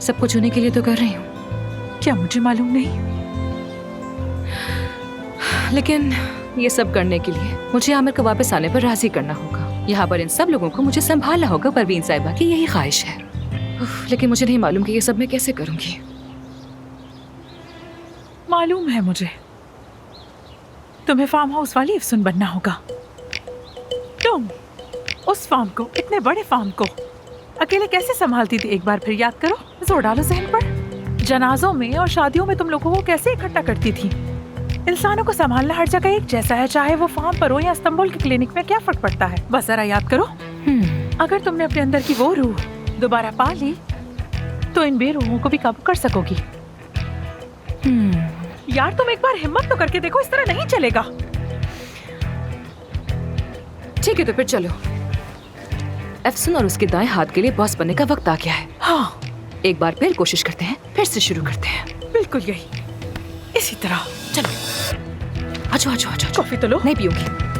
सब कुछ उन्हीं के लिए तो कर रही हूँ। क्या मुझे मालूम नहीं? लेकिन ये सब करने के लिए मुझे आमिर को वापस आने पर राजी करना होगा। यहाँ पर इन सब लोगों को मुझे संभालना होगा। परवीन साहिबा की यही ख्वाहिश है। लेकिन मुझे नहीं मालूम कि ये सब मैं कैसे करूंगी। मालूम है मुझे, तुम्हें फार्म हाउस वाली अफसुन बनना होगा। तुम उस फार्म को, इतने बड़े फार्म को अकेले कैसे संभालती थी? एक बार फिर याद करो, जोर डालो जहन पर। जनाजों में और शादियों में तुम लोगों को कैसे इकट्ठा करती थी? इंसानों को संभालना हर जगह एक जैसा है, चाहे वो फार्म पर हो या इस्तांबुल के क्लिनिक में। क्या फर्क पड़ता है? बस जरा याद करो। अगर तुमने अपने अंदर की वो रूह दोबारा पा ली तो इन बेरूहों को भी काबू कर सकोगी। यार तुम एक बार हिम्मत तो करके देखो, इस तरह नहीं चलेगा। ठीक है तो फिर चलो। अफसुन और उसके दाएं हाथ के लिए बॉस बनने का वक्त आ गया है। हाँ, एक बार फिर कोशिश करते हैं, फिर से शुरू करते हैं। बिल्कुल यही, इसी तरह। चलो, आजो आजो आजो। कॉफी तो लो। नहीं पीऊंगी।